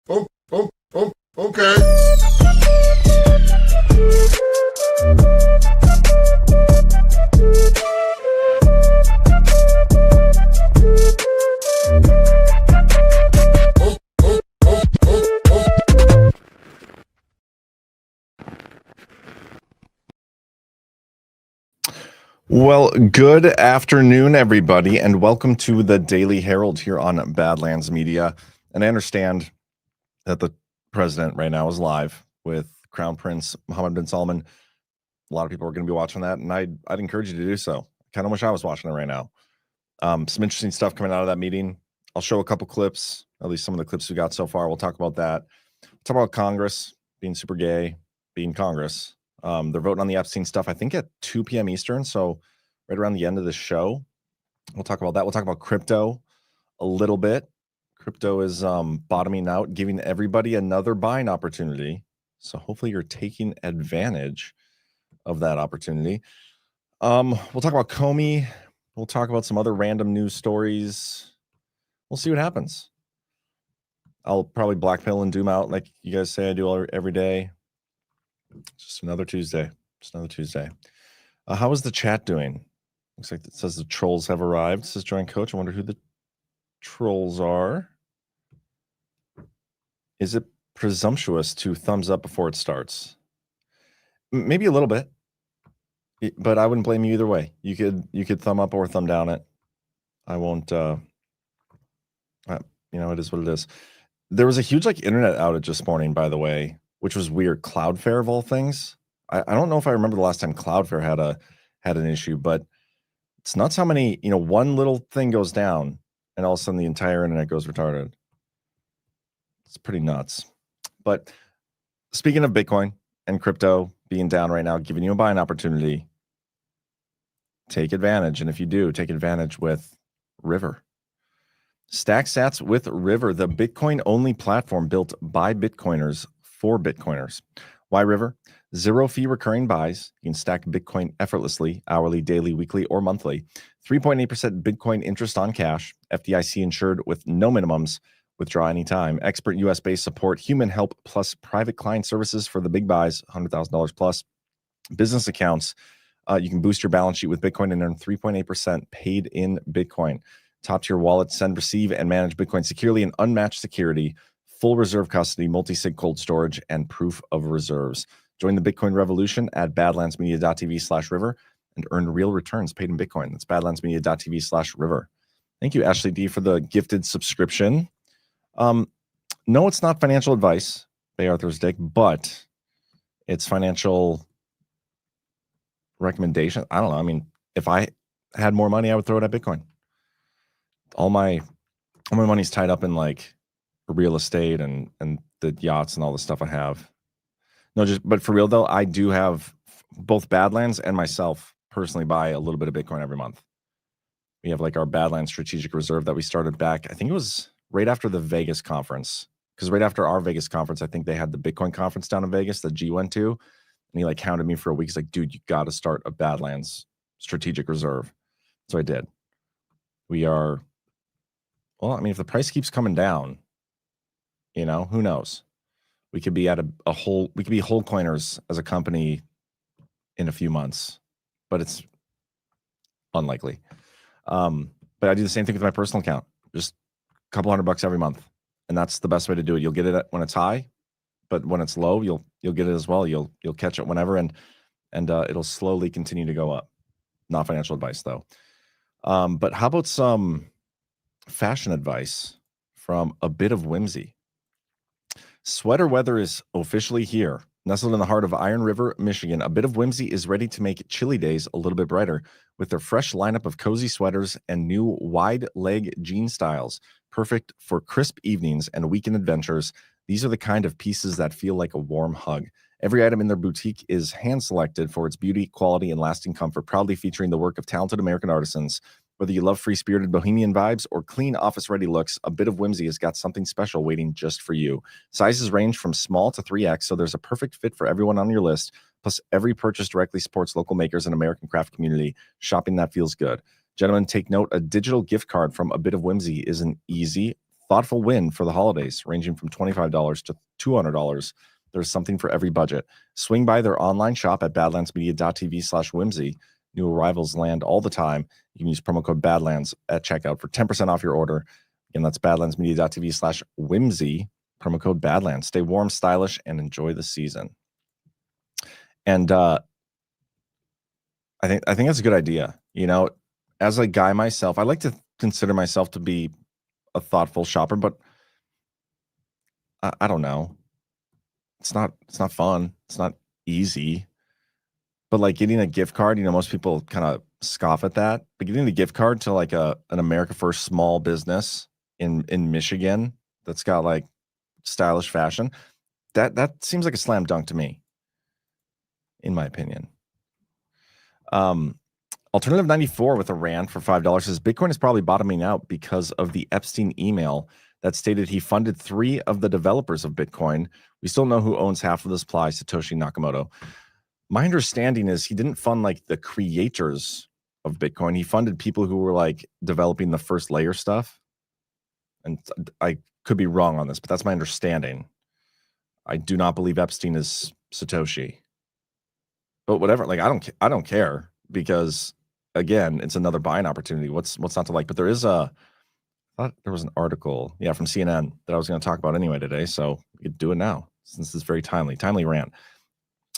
Okay. Well, good afternoon, everybody, and welcome to the Daily Herold here on Badlands Media. And I understand that the president right now is live with Crown Prince Mohammed bin Salman. A lot of people are going to be watching that, and I'd encourage you to do so. I kind of wish I was watching it right now. Some interesting stuff coming out of that meeting. I'll show a couple clips, at least some of the clips we got so far. We'll talk about that. We'll talk about Congress being super gay, being Congress. They're voting on the Epstein stuff, I think, at 2 p.m. Eastern, so right around the end of the show. We'll talk about that. We'll talk about crypto a little bit. Crypto is bottoming out, giving everybody another buying opportunity. So hopefully you're taking advantage of that opportunity. We'll talk about Comey. We'll talk about some other random news stories. We'll see what happens. I'll probably blackpill and doom out like you guys say I do every day. Just another Tuesday. How is the chat doing? Looks like it says the trolls have arrived. It says join coach. I wonder who the trolls are. Is it presumptuous to thumbs up before it starts? Maybe a little bit, but I wouldn't blame you either way. You could thumb up or thumb down it. I won't. It is what it is. There was a huge internet outage this morning, by the way, which was weird. Cloudflare of all things. I don't know if I remember the last time Cloudflare had an issue, but it's nuts how many, one little thing goes down and all of a sudden the entire internet goes retarded. It's pretty nuts. But speaking of Bitcoin and crypto being down right now, giving you a buying opportunity, take advantage. And if you do, take advantage with River. Stack Sats with River, the Bitcoin-only platform built by Bitcoiners for Bitcoiners. Why River? Zero fee recurring buys. You can stack Bitcoin effortlessly, hourly, daily, weekly, or monthly. 3.8% Bitcoin interest on cash. FDIC insured with no minimums. Withdraw anytime. Expert US-based support. Human help plus private client services for the big buys. $100,000 plus. Business accounts. You can boost your balance sheet with Bitcoin and earn 3.8% paid in Bitcoin. Top tier wallet. Send, receive, and manage Bitcoin securely in unmatched security. Full reserve custody, multi-sig cold storage, and proof of reserves. Join the Bitcoin revolution at badlandsmedia.tv/river and earn real returns paid in Bitcoin. That's badlandsmedia.tv/river. Thank you, Ashley D, for the gifted subscription. No, it's not financial advice, Bay Arthur's Dick, but it's financial recommendation. I don't know. I mean, if I had more money, I would throw it at Bitcoin. All my money's tied up in real estate and the yachts and all the stuff I have. No, but for real though, I do have both Badlands and myself personally buy a little bit of Bitcoin every month. We have our Badlands strategic reserve that we started back. I think it was right after the Vegas conference, because right after our Vegas conference, I think they had the Bitcoin conference down in Vegas that G went to, and he hounded me for a week. He's like, dude, you got to start a Badlands strategic reserve. So I did. We are, well, I mean, if the price keeps coming down, who knows? We could be at we could be whole coiners as a company in a few months, but it's unlikely. But I do the same thing with my personal account, just a couple $100 every month. And that's the best way to do it. You'll get it when it's high, but when it's low, you'll get it as well. You'll catch it whenever, and it'll slowly continue to go up. Not financial advice though. But how about some fashion advice from A Bit of Whimsy? Sweater weather is officially here. Nestled in the heart of Iron River, Michigan, A Bit of Whimsy is ready to make chilly days a little bit brighter with their fresh lineup of cozy sweaters and new wide leg jean styles. Perfect for crisp evenings and weekend adventures. These are the kind of pieces that feel like a warm hug. Every item in their boutique is hand-selected for its beauty, quality, and lasting comfort, proudly featuring the work of talented American artisans. Whether you love free-spirited bohemian vibes or clean office-ready looks, A Bit of Whimsy has got something special waiting just for you. Sizes range from small to 3X, so there's a perfect fit for everyone on your list. Plus, every purchase directly supports local makers and American craft community. Shopping that feels good. Gentlemen, take note, a digital gift card from A Bit of Whimsy is an easy thoughtful win for the holidays, ranging from $25 to $200. There's something for every budget. Swing by their online shop at badlandsmedia.tv/whimsy. New arrivals land all the time. You can use promo code Badlands at checkout for 10% off your order. Again, that's badlandsmedia.tv/whimsy. Promo code Badlands. Stay warm, stylish, and enjoy the season. And I think that's a good idea. As a guy myself, I like to consider myself to be a thoughtful shopper, but I don't know. It's not fun. It's not easy. But like getting a gift card, most people kind of scoff at that. But getting a gift card to like an America First small business in Michigan that's got like stylish fashion, that seems like a slam dunk to me, in my opinion. Alternative 94 with a rant for $5 says Bitcoin is probably bottoming out because of the Epstein email that stated he funded 3 of the developers of Bitcoin. We still know who owns half of the supply, Satoshi Nakamoto. My understanding is he didn't fund like the creators of Bitcoin. He funded people who were like developing the first layer stuff. And I could be wrong on this, but that's my understanding. I do not believe Epstein is Satoshi. But whatever, like I don't care, because again, it's another buying opportunity. What's not to like? But there is I thought there was an article, from CNN that I was going to talk about anyway today, so we could do it now since it's very timely rant.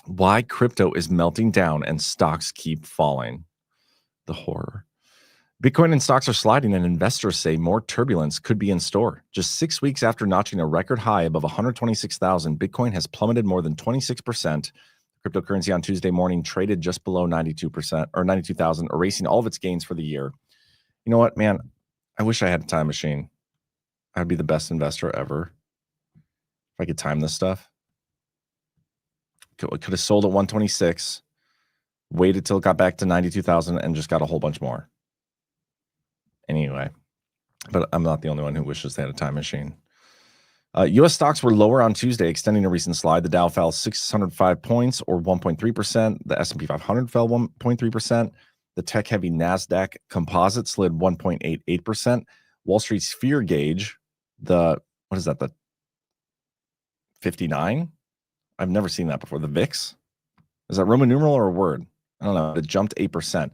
Why crypto is melting down and stocks keep falling. The horror. Bitcoin and stocks are sliding, and investors say more turbulence could be in store. Just 6 weeks after notching a record high above 126,000, Bitcoin has plummeted more than 26%. Cryptocurrency on Tuesday morning traded just below 92% or 92,000, erasing all of its gains for the year. You know what, man? I wish I had a time machine. I'd be the best investor ever if I could time this stuff. Could have sold at 126, waited till it got back to 92,000, and just got a whole bunch more. Anyway, but I'm not the only one who wishes they had a time machine. U.S. stocks were lower on Tuesday, extending a recent slide. The Dow fell 605 points, or 1.3%. The S&P 500 fell 1.3%. The tech-heavy NASDAQ composite slid 1.88%. Wall Street's fear gauge, what is that, the 59? I've never seen that before. The VIX? Is that Roman numeral or a word? I don't know. It jumped 8%.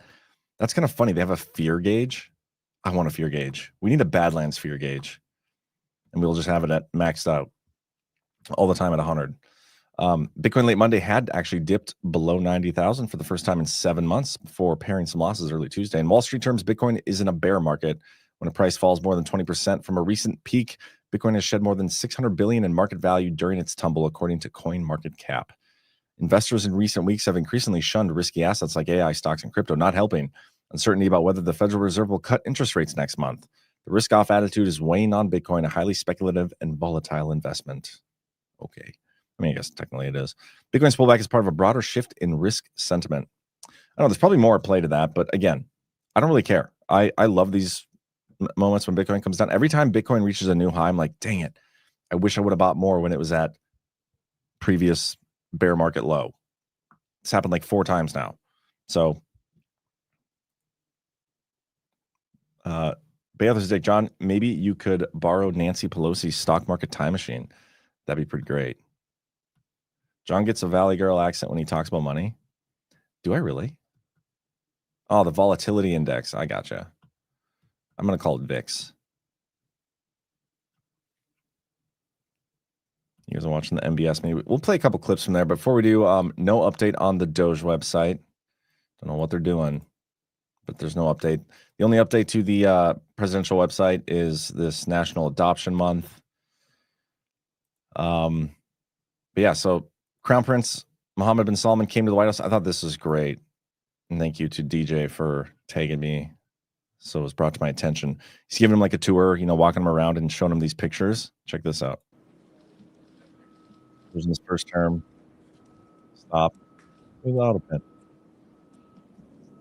That's kind of funny. They have a fear gauge. I want a fear gauge. We need a Badlands fear gauge. And we'll just have it at maxed out all the time at 100. Bitcoin late Monday had actually dipped below 90,000 for the first time in 7 months before pairing some losses early Tuesday. In Wall Street terms, Bitcoin is in a bear market. When a price falls more than 20% from a recent peak, Bitcoin has shed more than $600 billion in market value during its tumble, according to CoinMarketCap. Investors in recent weeks have increasingly shunned risky assets like AI stocks and crypto, not helping uncertainty about whether the Federal Reserve will cut interest rates next month. The risk-off attitude is weighing on Bitcoin, a highly speculative and volatile investment. Okay. I mean, I guess technically it is. Bitcoin's pullback is part of a broader shift in risk sentiment. I know there's probably more at play to that, but again, I don't really care. I love these moments when Bitcoin comes down. Every time Bitcoin reaches a new high, I'm like, dang it. I wish I would have bought more when it was at previous bear market low. It's happened like 4 times now. So, Baylor's Dick, John, maybe you could borrow Nancy Pelosi's stock market time machine. That'd be pretty great. John gets a Valley Girl accent when he talks about money. Do I really? Oh, the volatility index. I gotcha. I'm going to call it VIX. You guys are watching the MBS. Maybe we'll play a couple clips from there. But before we do, no update on the Doge website. Don't know what they're doing, but there's no update. The only update to the presidential website is this National Adoption Month. But yeah, so Crown Prince Mohammed bin Salman came to the White House. I thought this was great. And thank you to DJ for tagging me. So it was brought to my attention. He's giving him like a tour, walking him around and showing him these pictures. Check this out. There's his first term. Stop. Too loud a bit.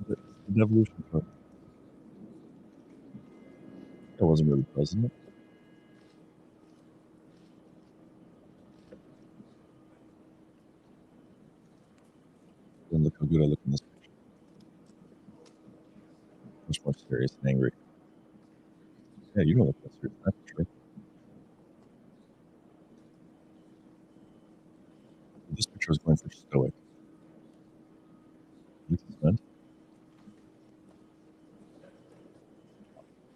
The devolution part. It wasn't really president. And look how good I look in this picture. Much more serious and angry. Yeah, you don't look that serious. That's true. Metro's going for stoic. This is good.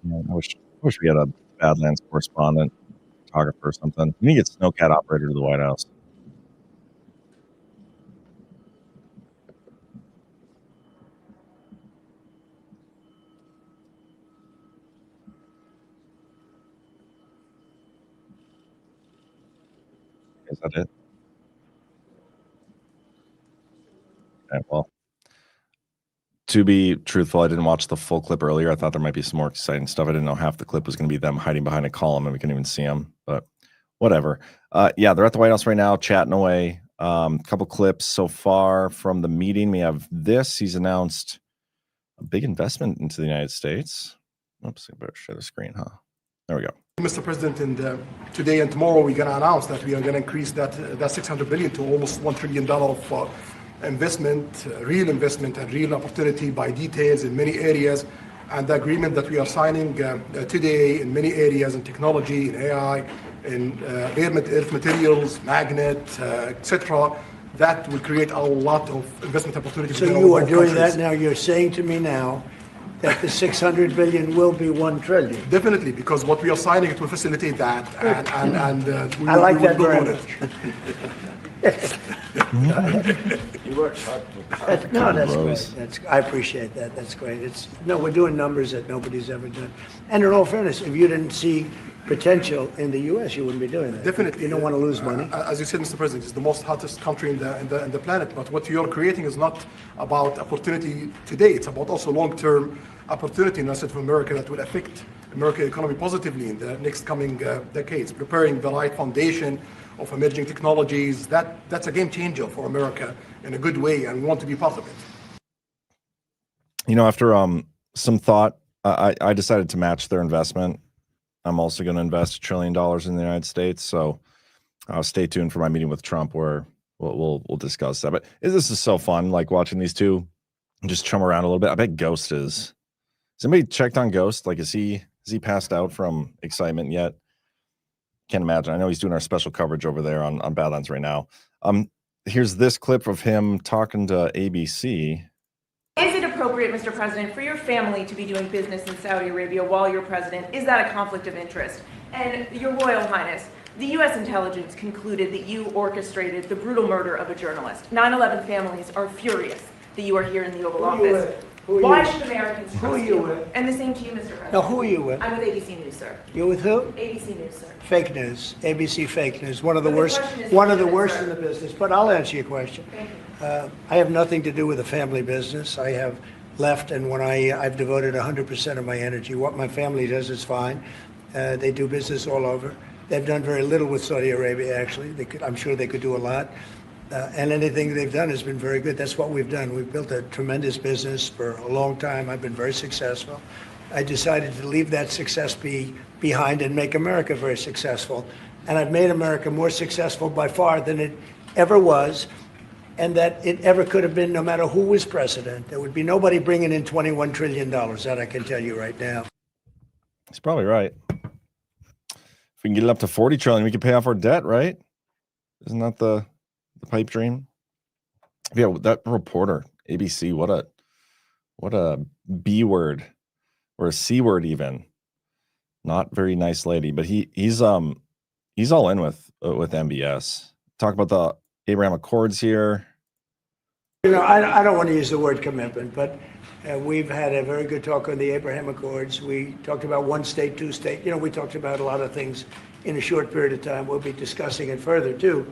Yeah, I wish we had a Badlands correspondent, photographer or something. We need to get Snowcat operator to the White House. Is that it? Okay, well, to be truthful, I didn't watch the full clip earlier. I thought there might be some more exciting stuff. I didn't know half the clip was going to be them hiding behind a column and we couldn't even see them, but whatever. Yeah, they're at the White House right now, chatting away. A couple clips so far from the meeting. We have this. He's announced a big investment into the United States. Oops, I better share the screen, huh? There we go. Mr. President, and today and tomorrow we're going to announce that we are going to increase that $600 billion to almost $1 trillion of investment, real investment and real opportunity by details in many areas. And the agreement that we are signing today in many areas in technology, in AI, in rare earth materials, magnet, etc., that will create a lot of investment opportunities. So you are doing that now. You're saying to me now that the 600 billion will be 1 trillion. Definitely, because what we are signing, it will facilitate that. And I like that very much. He works hard. No, that's great. I appreciate that. That's great. We're doing numbers that nobody's ever done. And in all fairness, if you didn't see potential in the U.S., you wouldn't be doing that. Definitely. You don't want to lose money. As you said, Mr. President, it's the most hottest country in the planet. But what you're creating is not about opportunity today. It's about also long-term opportunity in the rest of America that will affect American economy positively in the next coming decades. Preparing the right foundation of emerging technologies. That's a game changer for America in a good way, and we want to be part of it. You know, after some thought, I decided to match their investment. I'm also going to invest $1 trillion in the United States. So stay tuned for my meeting with Trump where we'll discuss that. But this is so fun, like watching these two just chum around a little bit. I bet Ghost is. Somebody checked on Ghost? Like, is he passed out from excitement yet? Can't imagine. I know he's doing our special coverage over there on Badlands right now. Here's this clip of him talking to ABC. Is it appropriate, Mr. President, for your family to be doing business in Saudi Arabia while you're president? Is that a conflict of interest? And Your Royal Highness, the U.S. intelligence concluded that you orchestrated the brutal murder of a journalist. 9/11 families are furious that you are here in the Oval Office. Why should Americans trust you? And the same to you, Mr. President. Now, who are you with? I'm with ABC News, sir. You're with who? ABC News, sir. Fake news. ABC fake news. One of the But the worst. question is One of the legitimate, worst sir. in the business. But I'll answer your question. Thank you. I have nothing to do with the family business. I have left, and when I've devoted 100% of my energy. What my family does is fine. They do business all over. They've done very little with Saudi Arabia, actually. I'm sure they could do a lot. And anything they've done has been very good. That's what we've done. We've built a tremendous business for a long time. I've been very successful. I decided to leave that success behind and make America very successful. And I've made America more successful by far than it ever was, and that it ever could have been, no matter who was president. There would be nobody bringing in $21 trillion, that I can tell you right now. He's probably right. If we can get it up to 40 trillion, we can pay off our debt, right? Isn't that the pipe dream? Yeah, that reporter, ABC, what a B word or a C word even. Not very nice lady, but he's all in with MBS. Talk about the Abraham Accords here. You know, I don't want to use the word commitment, but we've had a very good talk on the Abraham Accords. We talked about one state, two state. You know, we talked about a lot of things in a short period of time. We'll be discussing it further too.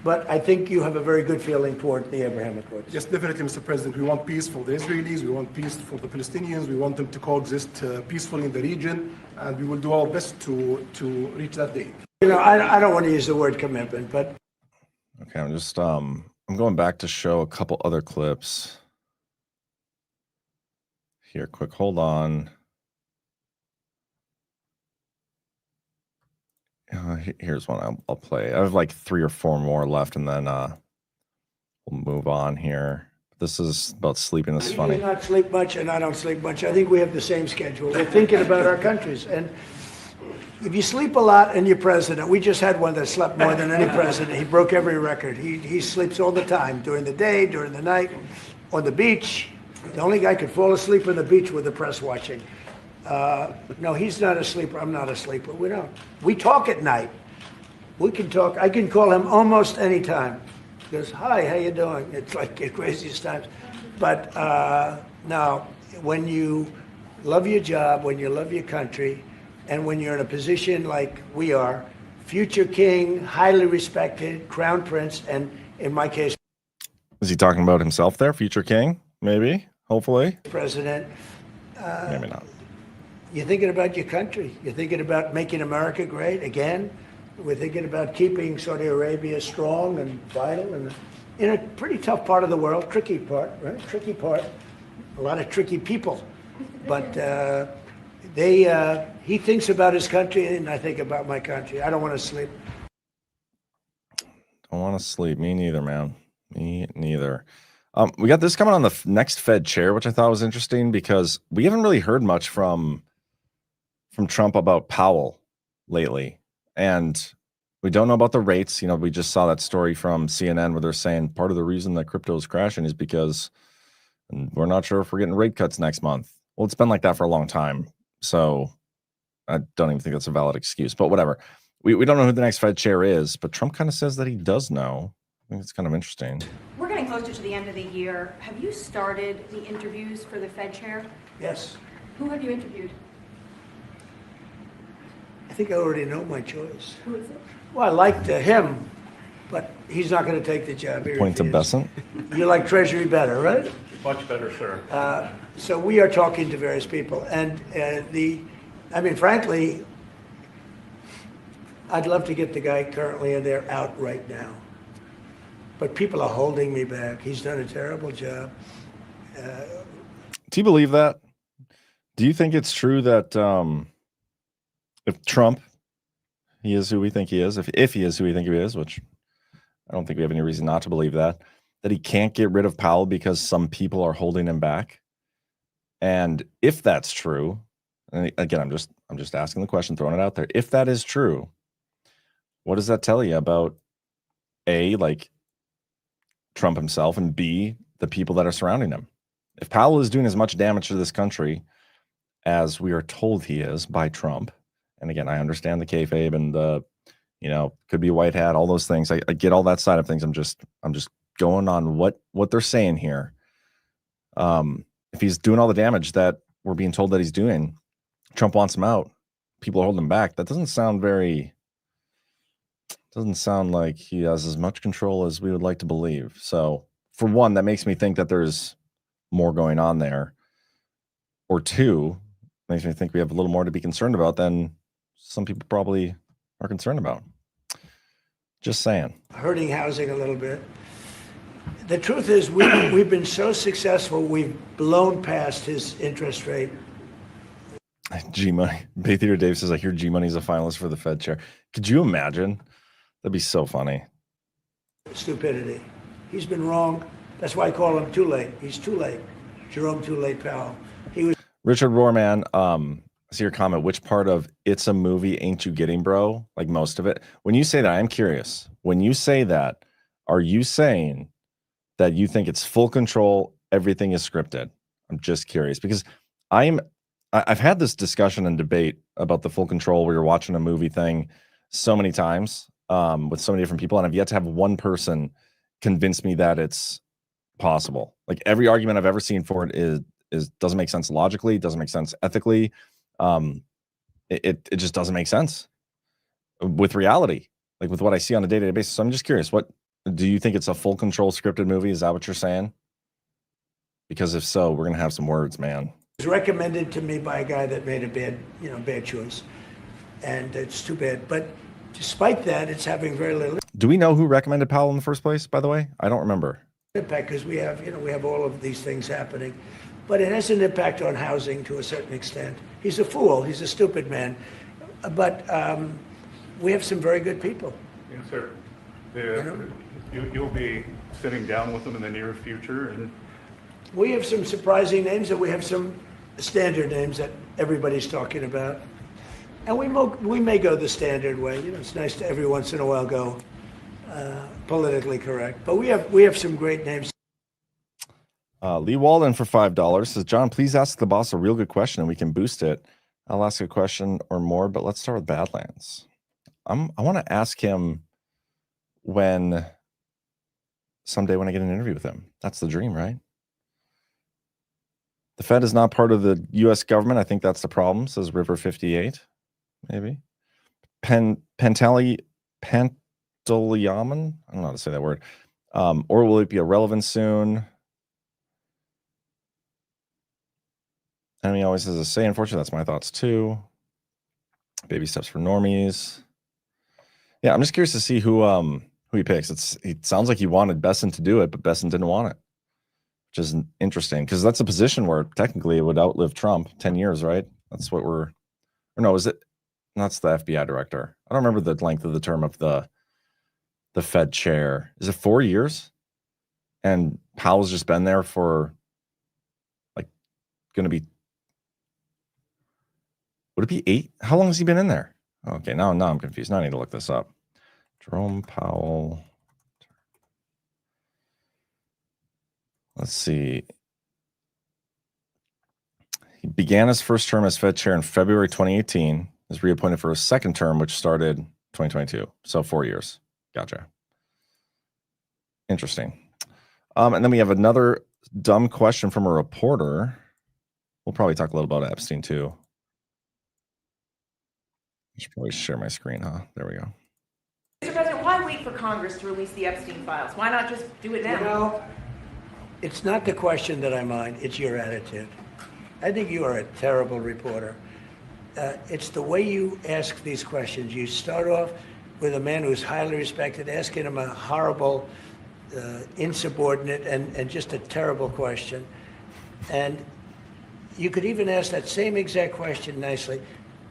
But I think you have a very good feeling toward the Abraham Accords. Yes, definitely, Mr. President. We want peace for the Israelis. We want peace for the Palestinians. We want them to coexist peacefully in the region, and we will do our best to reach that day. You know, I don't want to use the word commitment, but Okay, I'm just I'm going back to show a couple other clips. Here, quick, hold on. Here's one I'll play. I have like 3 or 4 more left, and then we'll move on here. This is about sleeping. This is funny. You do not sleep much, and I don't sleep much. I think we have the same schedule. We're thinking about our countries, and if you sleep a lot and you're president, we just had one that slept more than any president. He broke every record. He sleeps all the time, during the day, during the night, on the beach. The only guy could fall asleep on the beach with the press watching. No, he's not a sleeper. I'm not a sleeper. We don't. We talk at night. We can talk. I can call him almost any time. He goes, hi, how you doing? It's like the craziest times. But no, when you love your job, when you love your country, and when you're in a position like we are, future king, highly respected, crown prince, and in my case, Is he talking about himself there? Future king? Maybe. Hopefully. president, Maybe not. you're thinking about your country. You're thinking about making America great again. We're thinking about keeping Saudi Arabia strong and vital and in a pretty tough part of the world, tricky part, right? Tricky part, a lot of tricky people. But he thinks about his country and I think about my country. I don't want to sleep. Don't want to sleep. Me neither, man. Me neither. We got this coming on the next Fed chair, which I thought was interesting because we haven't really heard much from Trump about Powell lately. And we don't know about the rates. You know, we just saw that story from CNN where they're saying part of the reason that crypto is crashing is because we're not sure if we're getting rate cuts next month. Well, it's been like that for a long time. So I don't even think that's a valid excuse, but whatever. We don't know who the next Fed chair is, but Trump kind of says that he does know. I think it's kind of interesting. We're getting closer to the end of the year. Have you started the interviews for the Fed chair? Yes. Who have you interviewed? I think I already know my choice. Who is it? Well, I liked him, but he's not going to take the job. He Point to refuses. Besant. You like Treasury better, right? Much better, sir. So we are talking to various people, and frankly, I'd love to get the guy currently in there out right now. But people are holding me back. He's done a terrible job. Do you believe that? Do you think it's true that if Trump, he is who we think he is, if he is who we think he is, which I don't think we have any reason not to believe that he can't get rid of Powell because some people are holding him back? And if that's true, and again, I'm just asking the question, throwing it out there. If that is true, what does that tell you about A, like Trump himself, and B, the people that are surrounding him? If Powell is doing as much damage to this country as we are told he is by Trump, and again, I understand the kayfabe and the, could be a white hat, all those things. I get all that side of things. I'm just going on what they're saying here. If he's doing all the damage that we're being told that he's doing, Trump wants him out. People are holding him back. That doesn't sound like he has as much control as we would like to believe. So for one, that makes me think that there's more going on there. Or two, makes me think we have a little more to be concerned about than some people probably are concerned about. Just saying. Hurting housing a little bit. The truth is, we've been so successful, we've blown past his interest rate. G-Money. Bay Theater Dave says, I hear G-Money's a finalist for the Fed chair. Could you imagine? That'd be so funny. Stupidity. He's been wrong. That's why I call him too late. He's too late. Jerome Too Late Powell. He was. Richard Rohrman, I see your comment. Which part of It's a Movie ain't you getting, bro? Like most of it. When you say that, I'm curious. When you say that, are you saying that you think it's full control, everything is scripted? I'm just curious because I've had this discussion and debate about the full control where you're watching a movie thing so many times with so many different people, and I've yet to have one person convince me that it's possible. Like every argument I've ever seen for it is doesn't make sense logically, doesn't make sense ethically. It just doesn't make sense with reality, like with what I see on a day-to-day basis. So I'm just curious, what do you think? It's a full control scripted movie? Is that what you're saying? Because if so, we're gonna have some words, man. It was recommended to me by a guy that made a bad choice, and it's too bad. But despite that, it's having very little Do we know who recommended Powell in the first place, by the way? I don't remember. impact because we have all of these things happening, but it has an impact on housing to a certain extent. He's a fool. He's a stupid man, but we have some very good people. Yes, sir. You'll be sitting down with them in the near future, and We have some surprising names, and we have some standard names that everybody's talking about. And we may go the standard way. You know, it's nice to every once in a while go politically correct. But we have some great names. Lee Walden for $5 says, John, please ask the boss a real good question and we can boost it. I'll ask a question or more, but let's start with Badlands. I want to ask him someday when I get an interview with him. That's the dream, right? The Fed is not part of the U.S. government. I think that's the problem, says River 58, maybe. Pantaleamon? I don't know how to say that word. Or will it be irrelevant soon? Enemy always has a say. Unfortunately, that's my thoughts too. Baby steps for normies. Yeah, I'm just curious to see who he picks. It sounds like he wanted Besson to do it, but Besson didn't want it, which is interesting because that's a position where technically it would outlive Trump 10 years, right? That's what we're. Or no, is it? That's the FBI director. I don't remember the length of the term of the Fed chair. Is it 4 years? And Powell's just been there for going to be. Would it be 8? How long has he been in there? Okay, now I'm confused. Now I need to look this up. Jerome Powell. Let's see. He began his first term as Fed chair in February 2018. He was reappointed for his second term, which started 2022. So 4 years. Gotcha. Interesting. And then we have another dumb question from a reporter. We'll probably talk a little about Epstein too. I should probably share my screen, huh? There we go. Mr. President, why wait for Congress to release the Epstein files? Why not just do it now? You know, it's not the question that I mind, it's your attitude. I think you are a terrible reporter. It's the way you ask these questions. You start off with a man who's highly respected, asking him a horrible, insubordinate, and just a terrible question. And you could even ask that same exact question nicely.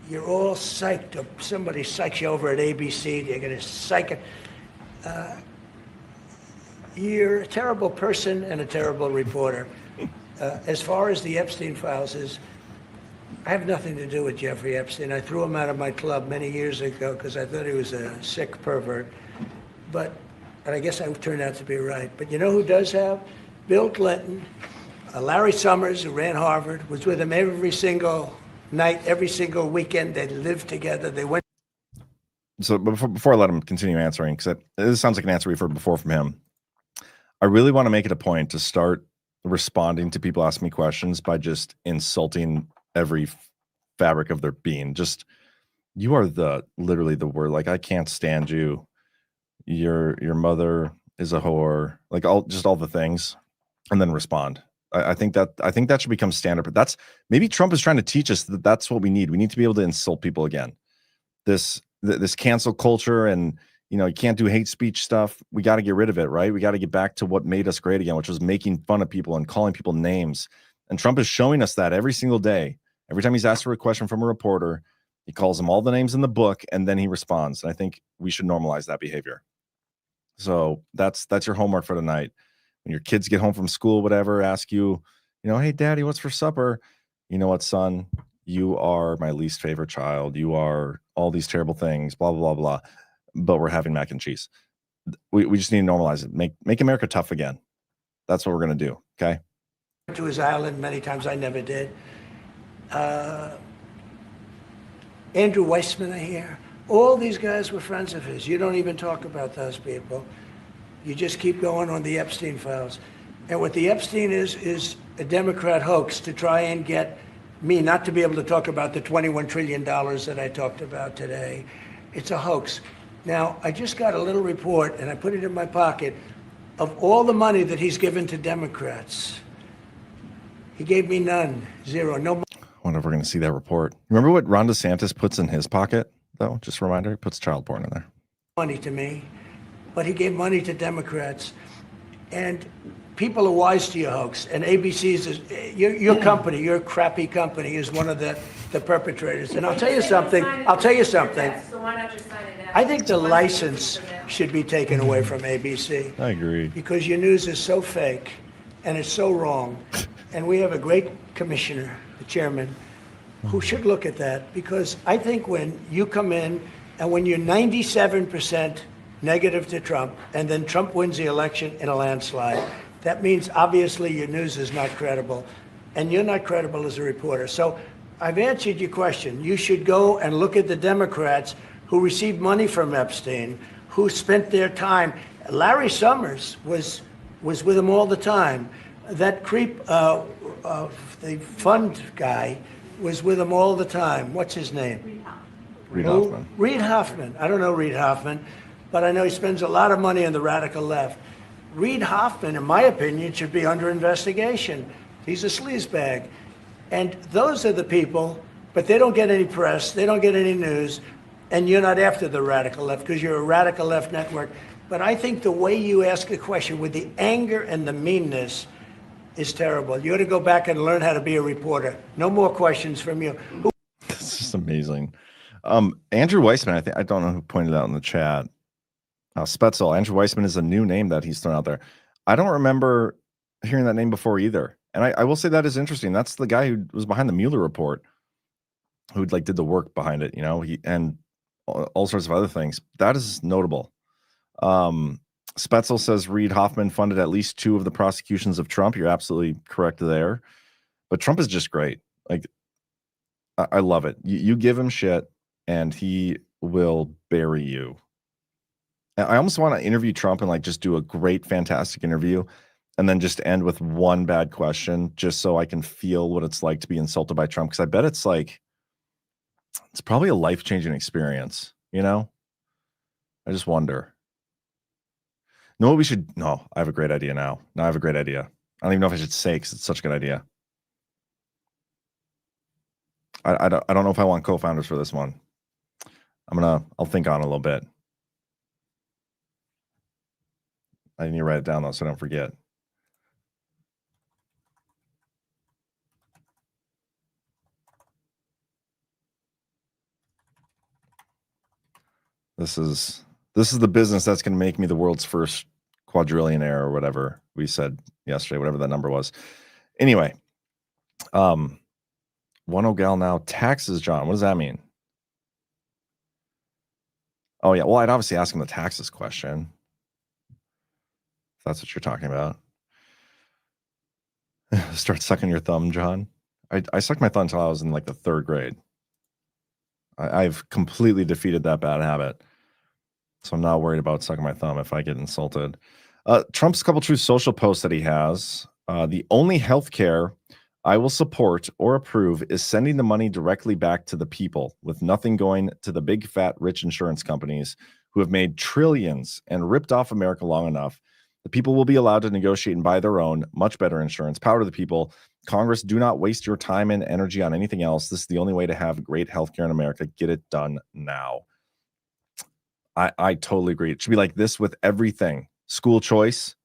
You're all psyched up. Somebody psychs you over at ABC. You're going to psych it. You're a terrible person and a terrible reporter. As far as the Epstein files is, I have nothing to do with Jeffrey Epstein. I threw him out of my club many years ago because I thought he was a sick pervert. And I guess I turned out to be right. But you know who does have? Bill Clinton, Larry Summers, who ran Harvard, was with him every single night, every single weekend. They lived together. They went. So before I let him continue answering, because this sounds like an answer we've heard before from him, I really want to make it a point to start responding to people asking me questions by just insulting every fabric of their being. Just, you are literally the word. Like, I can't stand you. Your mother is a whore. Like, all the things, and then respond. I think that should become standard. But that's, maybe Trump is trying to teach us that that's what we need. We need to be able to insult people again. This cancel culture, and you can't do hate speech stuff. We got to get rid of it, right? We got to get back to what made us great again, which was making fun of people and calling people names. And Trump is showing us that every single day. Every time he's asked for a question from a reporter, he calls them all the names in the book, and then he responds. And I think we should normalize that behavior. So that's your homework for tonight. When your kids get home from school, whatever, ask you, hey, Daddy, what's for supper? You know what, son? You are my least favorite child. You are all these terrible things, blah, blah, blah, blah. But we're having mac and cheese. We just need to normalize it. Make America tough again. That's what we're going to do, okay? To his island many times. I never did. Andrew Weissman, I hear. All these guys were friends of his. You don't even talk about those people. You just keep going on the Epstein files. And what the Epstein is a Democrat hoax to try and get me not to be able to talk about the $21 trillion that I talked about today. It's a hoax. Now, I just got a little report, and I put it in my pocket, of all the money that he's given to Democrats. He gave me none, zero, no money. I wonder if we're going to see that report. Remember what Ron DeSantis puts in his pocket, though? Just a reminder, he puts child porn in there. Money to me, but he gave money to Democrats. And people are wise to your hoax. And ABC's, your company, your crappy company, is one of the perpetrators. And I'll tell you something. So why not just sign it now? I think the license should be taken away from ABC. I agree. Because your news is so fake and it's so wrong. And we have a great commissioner, the chairman, who should look at that, because I think when you come in and when you're 97% negative to Trump, and then Trump wins the election in a landslide, that means obviously your news is not credible, and you're not credible as a reporter. So I've answered your question. You should go and look at the Democrats who received money from Epstein, who spent their time. Larry Summers was with him all the time. That creep, the fund guy, was with him all the time. What's his name? Reid Hoffman. Reid Hoffman. I don't know Reid Hoffman, but I know he spends a lot of money on the radical left. Reid Hoffman, in my opinion, should be under investigation. He's a sleazebag. And those are the people, but they don't get any press, they don't get any news, and you're not after the radical left because you're a radical left network. But I think the way you ask a question with the anger and the meanness is terrible. You ought to go back and learn how to be a reporter. No more questions from you. It's just amazing. Andrew Weissman, I don't know who pointed out in the chat. Spetzel, Andrew Weissman is a new name that he's thrown out there. I don't remember hearing that name before either. And I will say that is interesting. That's the guy who was behind the Mueller report, who like did the work behind it, you know, and all sorts of other things. That is notable. Spetzel says Reid Hoffman funded at least 2 of the prosecutions of Trump. You're absolutely correct there. But Trump is just great. Like, I love it. You give him shit and he will bury you. I almost want to interview Trump and like just do a great, fantastic interview and then just end with one bad question just so I can feel what it's like to be insulted by Trump. Because I bet it's probably a life-changing experience, you know? I just wonder. No, I have a great idea now. I have a great idea. I don't even know if I should say because it's such a good idea. I don't know if I want co-founders for this one. I'll think on it a little bit. I need to write it down though, so I don't forget. This is the business that's going to make me the world's first quadrillionaire or whatever we said yesterday, whatever that number was. Anyway, one gal now taxes, John. What does that mean? Oh yeah, well, I'd obviously ask him the taxes question. If that's what you're talking about. Start sucking your thumb, John. I sucked my thumb until I was in like the 3rd grade. I've completely defeated that bad habit. So I'm not worried about sucking my thumb if I get insulted. Trump's couple Truth Social posts that he has. The only healthcare I will support or approve is sending the money directly back to the people, with nothing going to the big fat rich insurance companies who have made trillions and ripped off America long enough. The people will be allowed to negotiate and buy their own much better insurance. Power to the people. Congress, do not waste your time and energy on anything else. This is the only way to have great healthcare in America. Get it done now. I totally agree. It should be like this with everything. School choice.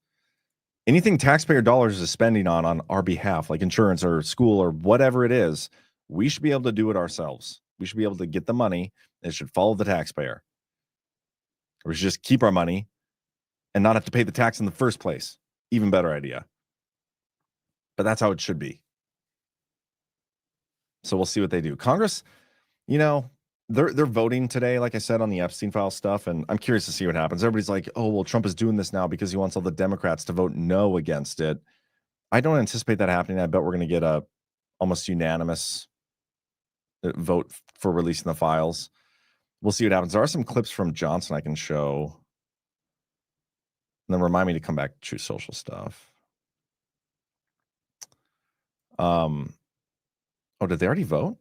Anything taxpayer dollars is spending on our behalf, like insurance or school or whatever it is, we should be able to do it ourselves. We should be able to get the money. It should follow the taxpayer. Or we should just keep our money and not have to pay the tax in the first place. Even better idea. But that's how it should be. So we'll see what they do. Congress, you know, they're voting today, like I said, on the Epstein file stuff, and I'm curious to see what happens. Everybody's like, oh, well, Trump is doing this now because he wants all the Democrats to vote no against it. I don't anticipate that happening. I bet we're going to get a almost unanimous vote for releasing the files. We'll see what happens. There are some clips from Johnson I can show. And then remind me to come back to Truth Social stuff. Oh, did they already vote?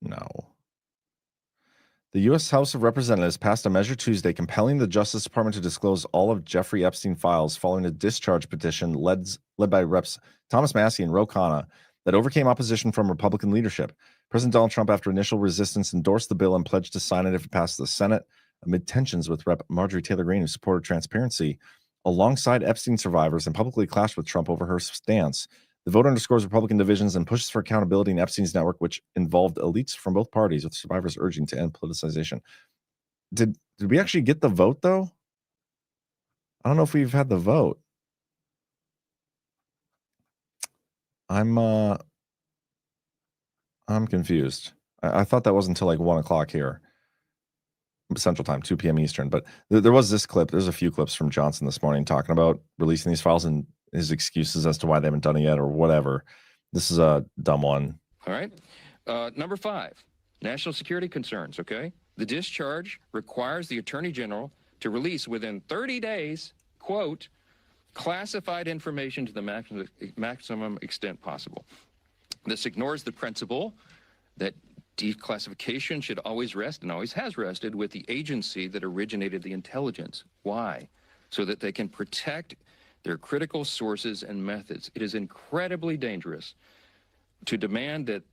No. The U.S. House of Representatives passed a measure Tuesday compelling the Justice Department to disclose all of Jeffrey Epstein files following a discharge petition led by Reps. Thomas Massie and Ro Khanna that overcame opposition from Republican leadership. President Donald Trump, after initial resistance, endorsed the bill and pledged to sign it if it passed the Senate, amid tensions with Rep. Marjorie Taylor Greene, who supported transparency alongside Epstein survivors and publicly clashed with Trump over her stance. The vote underscores Republican divisions and pushes for accountability in Epstein's network, which involved elites from both parties, with survivors urging to end politicization. Did we actually get the vote, though? I don't know if we've had the vote. I'm I'm confused. I thought that wasn't until like 1 o'clock here, Central Time, 2 p.m. Eastern. But there was this clip. There's a few clips from Johnson this morning talking about releasing these files and his excuses as to why they haven't done it yet or whatever. This is a dumb one. All right. Number 5, national security concerns, okay? The discharge requires the Attorney General to release within 30 days, quote, classified information to the maximum extent possible. This ignores the principle that declassification should always rest, and always has rested, with the agency that originated the intelligence. Why? So that they can protect their critical sources and methods. It is incredibly dangerous to demand that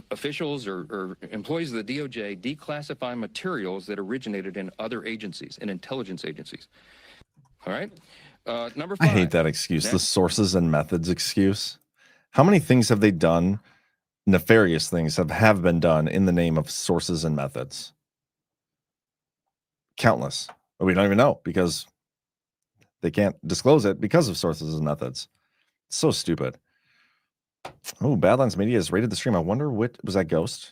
officials or employees of the DOJ declassify materials that originated in other agencies, in intelligence agencies. All right? Number 5. I hate that excuse, the sources and methods excuse. How many things have they done, nefarious things have been done in the name of sources and methods? Countless. But we don't even know because they can't disclose it because of sources and methods. It's so stupid. Oh, Badlands Media has rated the stream. I wonder what was that, Ghost?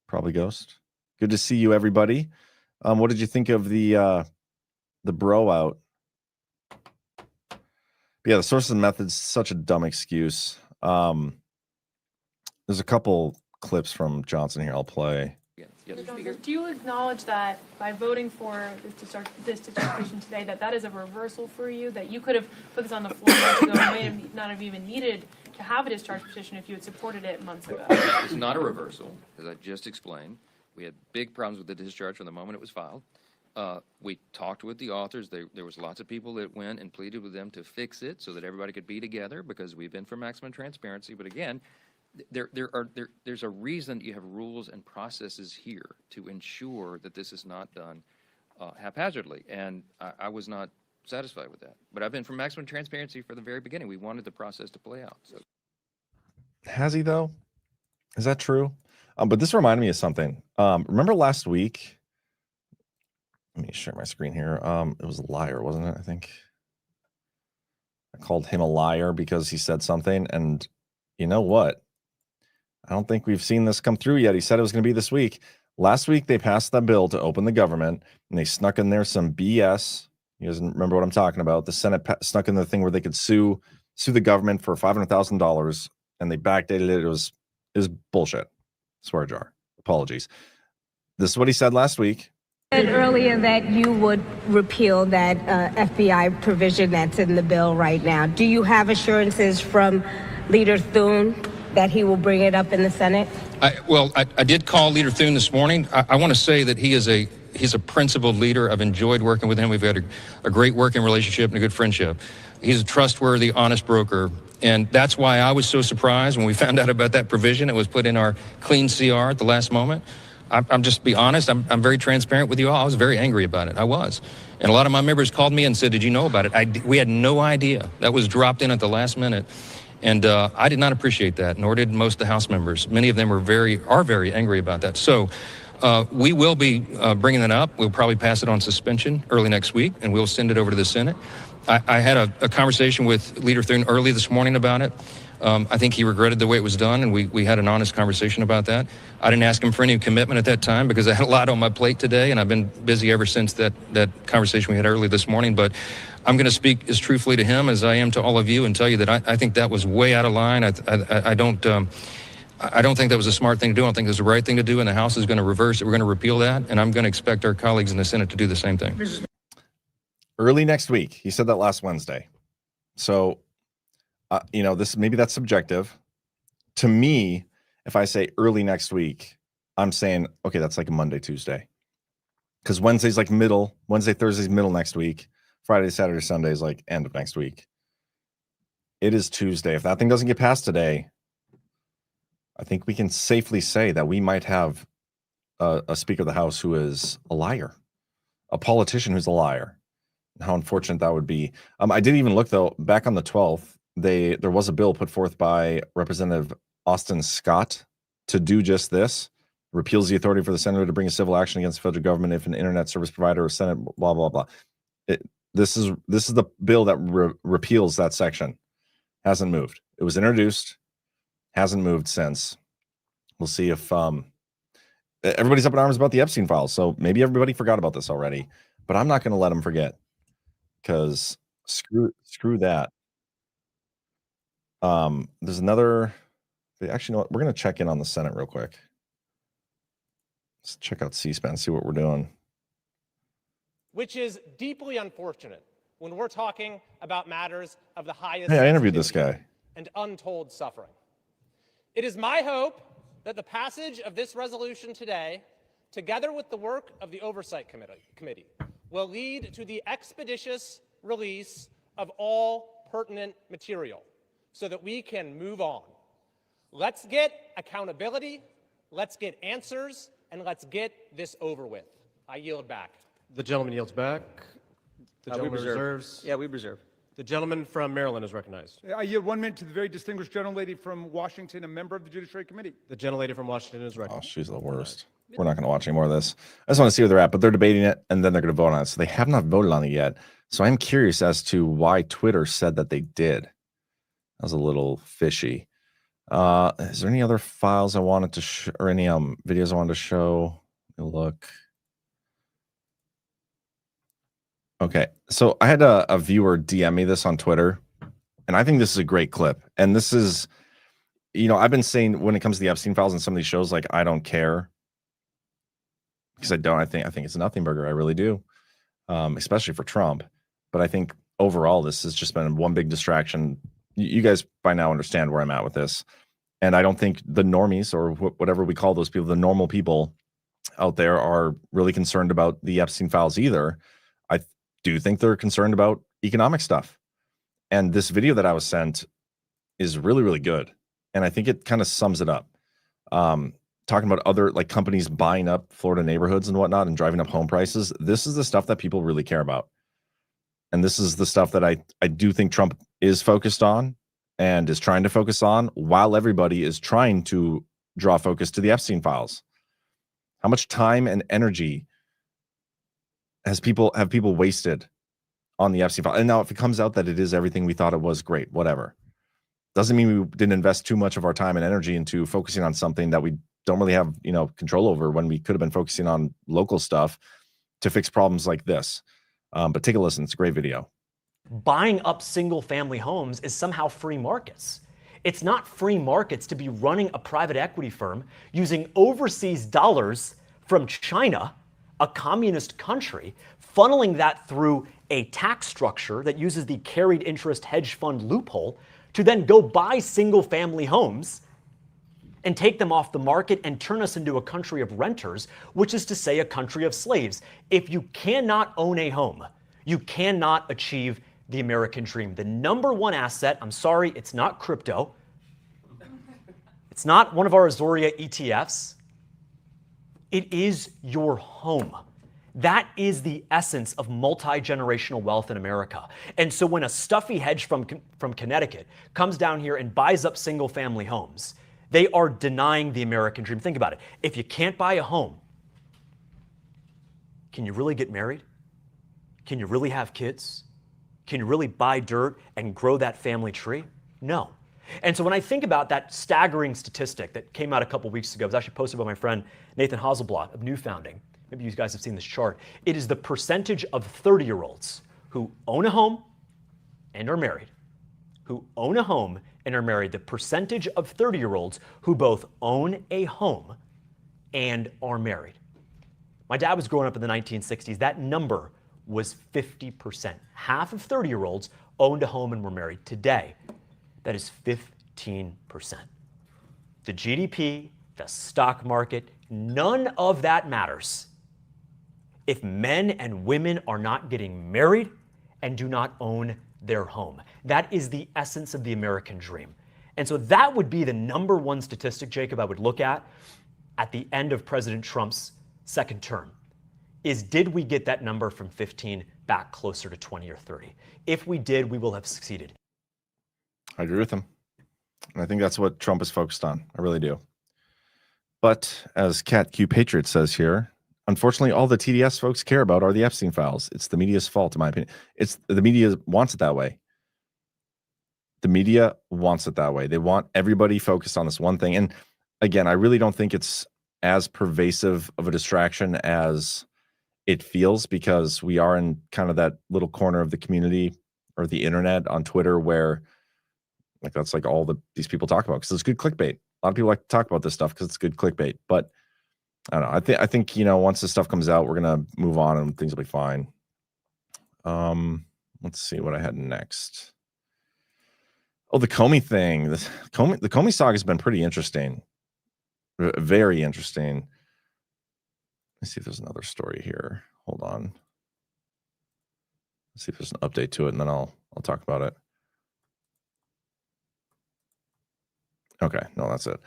Probably Ghost. Good to see you, everybody. What did you think of the bro out? But yeah, the sources and methods, such a dumb excuse. There's a couple clips from Johnson here I'll play. Do you acknowledge that by voting for this distribution today, that is a reversal for you, that you could have put this on the floor months ago and may have not have even needed to have a discharge petition if you had supported it months ago? It's not a reversal, as I just explained. We had big problems with the discharge from the moment it was filed. We talked with the authors. There was lots of people that went and pleaded with them to fix it so that everybody could be together, because we've been for maximum transparency. But again, there's a reason you have rules and processes here to ensure that this is not done haphazardly. And I was not satisfied with that. But I've been for maximum transparency from the very beginning. We wanted the process to play out. So. Has he, though? Is that true? But this reminded me of something. Remember last week? Let me share my screen here. It was a liar, wasn't it? I think I called him a liar because he said something. And you know what? I don't think we've seen this come through yet. He said it was going to be this week. Last week, they passed that bill to open the government, and they snuck in there some BS. You guys remember what I'm talking about? The Senate snuck in the thing where they could sue the government for $500,000, and they backdated it. It was bullshit. Swear jar. Apologies. This is what he said last week. Said earlier that you would repeal that FBI provision that's in the bill right now. Do you have assurances from Leader Thune that he will bring it up in the Senate? I did call Leader Thune this morning. I want to say that he's a principled leader. I've enjoyed working with him. We've had a great working relationship and a good friendship. He's a trustworthy, honest broker. And that's why I was so surprised when we found out about that provision. It was put in our clean CR at the last moment. I'm just be honest. I'm very transparent with you all. I was very angry about it. I was. And a lot of my members called me and said, did you know about it? We had no idea. That was dropped in at the last minute. And I did not appreciate that, nor did most of the House members. Many of them are very angry about that. So we will be bringing that up. We'll probably pass it on suspension early next week, and we'll send it over to the Senate. I had a conversation with Leader Thune early this morning about it. I think he regretted the way it was done, and we had an honest conversation about that. I didn't ask him for any commitment at that time because I had a lot on my plate today, and I've been busy ever since that conversation we had early this morning. But I'm going to speak as truthfully to him as I am to all of you and tell you that I think that was way out of line. I don't think that was a smart thing to do. I don't think it was the right thing to do, and the House is going to reverse it. We're going to repeal that, and I'm going to expect our colleagues in the Senate to do the same thing. Early next week. He said that last Wednesday. So, maybe that's subjective. To me, if I say early next week, I'm saying, okay, that's like a Monday, Tuesday. Because Wednesday's like middle. Wednesday, Thursday's middle next week. Friday, Saturday, Sunday is like end of next week. It is Tuesday. If that thing doesn't get passed today, I think we can safely say that we might have a Speaker of the House who is a liar, a politician who's a liar. How unfortunate that would be. I did even look, though, back on the 12th, there was a bill put forth by Representative Austin Scott to do just this. Repeals the authority for the senator to bring a civil action against the federal government if an internet service provider or Senate, blah, blah, blah. This is the bill that repeals that section. Hasn't moved. It was introduced, hasn't moved since. We'll see if everybody's up in arms about the Epstein files. So maybe everybody forgot about this already, but I'm not going to let them forget because screw that. There's another. Actually, you know what? We're going to check in on the Senate real quick. Let's check out C-SPAN, see what we're doing. Which is deeply unfortunate when we're talking about matters of the highest Hey, I interviewed this sensitivity guy. and untold suffering. It is my hope that the passage of this resolution today, together with the work of the Oversight Committee, will lead to the expeditious release of all pertinent material so that we can move on. Let's get accountability, let's get answers, and let's get this over with. I yield back. The gentleman yields back. The gentleman reserves. Yeah, we reserve. The gentleman from Maryland is recognized. I yield 1 minute to the very distinguished gentlelady from Washington, a member of the Judiciary Committee. The gentlelady from Washington is Oh, recognized. she's the worst. We're not going to watch any more of this. I just want to see where they're at, but they're debating it, and then they're going to vote on it. So they have not voted on it yet. So I'm curious as to why Twitter said that they did. That was a little fishy. Is there any other files I wanted to or any videos I wanted to show? Let me look. Okay, so I had a viewer DM me this on Twitter, and I think this is a great clip. And this is, you know, I've been saying when it comes to the Epstein files and some of these shows, like, I don't care. Because I don't. I think it's a nothing burger. I really do, especially for Trump. But I think overall, this has just been one big distraction. You guys by now understand where I'm at with this. And I don't think the normies, or whatever we call those people, the normal people out there, are really concerned about the Epstein files either. I do think they're concerned about economic stuff. And this video that I was sent is really, really good. And I think it kind of sums it up. Talking about other like companies buying up Florida neighborhoods and whatnot and driving up home prices. This is the stuff that people really care about. And this is the stuff that I do think Trump is focused on and is trying to focus on, while everybody is trying to draw focus to the Epstein files. How much time and energy have people wasted on the Epstein file? And now if it comes out that it is everything we thought it was, great, whatever. Doesn't mean we didn't invest too much of our time and energy into focusing on something that we don't really have, you know, control over, when we could have been focusing on local stuff to fix problems like this. But take a listen. It's a great video. Buying up single family homes is somehow free markets. It's not free markets to be running a private equity firm using overseas dollars from China, a communist country, funneling that through a tax structure that uses the carried interest hedge fund loophole to then go buy single family homes and take them off the market and turn us into a country of renters, which is to say a country of slaves. If you cannot own a home, you cannot achieve the American dream. The number one asset, I'm sorry, it's not crypto. It's not one of our Azoria ETFs. It is your home. That is the essence of multi-generational wealth in America. And so when a stuffy hedge from Connecticut comes down here and buys up single-family homes, they are denying the American dream. Think about it. If you can't buy a home, can you really get married? Can you really have kids? Can you really buy dirt and grow that family tree? No. And so when I think about that staggering statistic that came out a couple weeks ago, it was actually posted by my friend Nathan Hasselblad of New Founding. Maybe you guys have seen this chart. It is the percentage of 30-year-olds who own a home and are married, who own a home and are married, the percentage of 30-year-olds who both own a home and are married. My dad was growing up in the 1960s. That number was 50%. Half of 30-year-olds owned a home and were married. Today, that is 15%. The GDP, the stock market, none of that matters if men and women are not getting married and do not own their home. That is the essence of the American dream. And so that would be the number one statistic, Jacob, I would look at the end of President Trump's second term, is did we get that number from 15 back closer to 20 or 30? If we did, we will have succeeded. I agree with him. And I think that's what Trump is focused on. I really do. But as Cat Q Patriot says here, unfortunately, all the TDS folks care about are the Epstein files. It's the media's fault, in my opinion. It's the media wants it that way. The media wants it that way. They want everybody focused on this one thing. And again, I really don't think it's as pervasive of a distraction as it feels, because we are in kind of that little corner of the community or the internet on Twitter where like that's like all these people talk about, because it's good clickbait. A lot of people like to talk about this stuff because it's good clickbait. But I don't know. I think once this stuff comes out, we're gonna move on and things will be fine. Let's see what I had next. Oh, the Comey thing. The Comey saga has been pretty interesting. Very interesting. Let's see if there's another story here. Hold on. Let's see if there's an update to it, and then I'll talk about it. Okay, no, that's it.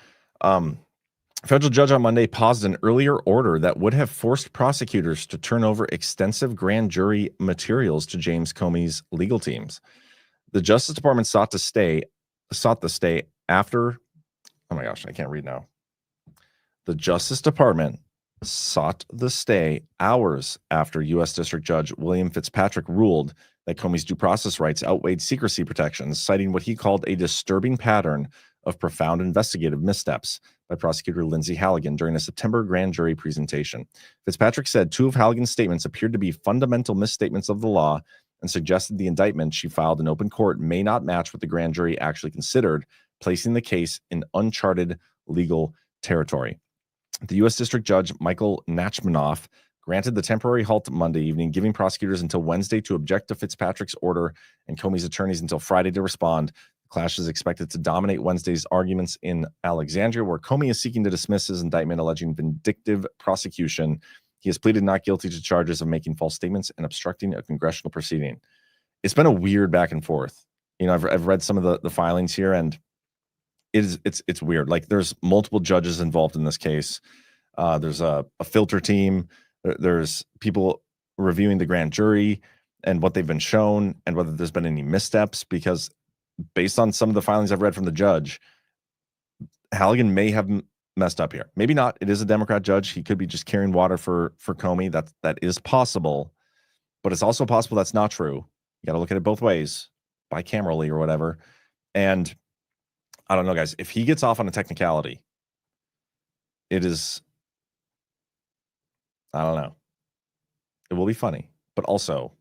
Federal judge on Monday paused an earlier order that would have forced prosecutors to turn over extensive grand jury materials to James Comey's legal teams. The Justice Department sought the stay after. Oh my gosh, I can't read now. The Justice Department sought the stay hours after U.S. District Judge William Fitzpatrick ruled that Comey's due process rights outweighed secrecy protections, citing what he called a disturbing pattern of profound investigative missteps by prosecutor Lindsay Halligan during a September grand jury presentation. Fitzpatrick said 2 of Halligan's statements appeared to be fundamental misstatements of the law and suggested the indictment she filed in open court may not match what the grand jury actually considered, placing the case in uncharted legal territory. The U.S. District Judge Michael Nachmanoff granted the temporary halt Monday evening, giving prosecutors until Wednesday to object to Fitzpatrick's order and Comey's attorneys until Friday to respond. The clash is expected to dominate Wednesday's arguments in Alexandria, where Comey is seeking to dismiss his indictment alleging vindictive prosecution. He has pleaded not guilty to charges of making false statements and obstructing a congressional proceeding. It's been a weird back and forth. I've read some of the filings here, and it's weird. Like, there's multiple judges involved in this case. There's a filter team. There's people reviewing the grand jury and what they've been shown and whether there's been any missteps, because based on some of the filings I've read from the judge, Halligan may have messed up here. Maybe not. It is a Democrat judge. He could be just carrying water for Comey. That is possible, but it's also possible that's not true. You got to look at it both ways, bicamerally or whatever. And I don't know, guys. If he gets off on a technicality, it is, I don't know. It will be funny, but also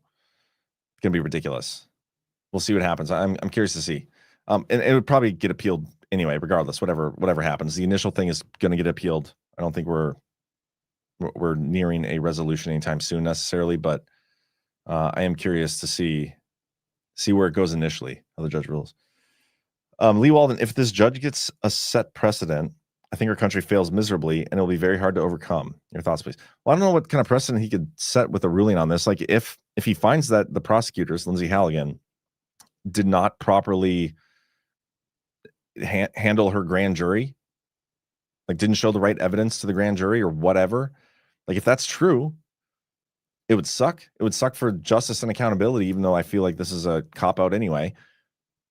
going to be ridiculous. We'll see what happens. I'm curious to see. And it would probably get appealed anyway, regardless, whatever happens. The initial thing is going to get appealed. I don't think we're nearing a resolution anytime soon necessarily, but I am curious to see where it goes initially, how the judge rules. Lee Walden, if this judge gets a set precedent, I think our country fails miserably and it'll be very hard to overcome. Your thoughts, please. Well, I don't know what kind of precedent he could set with a ruling on this. Like, if he finds that the prosecutors, Lindsay Halligan, did not properly handle her grand jury, like didn't show the right evidence to the grand jury or whatever, like if that's true, it would suck. It would suck for justice and accountability, even though I feel like this is a cop-out anyway.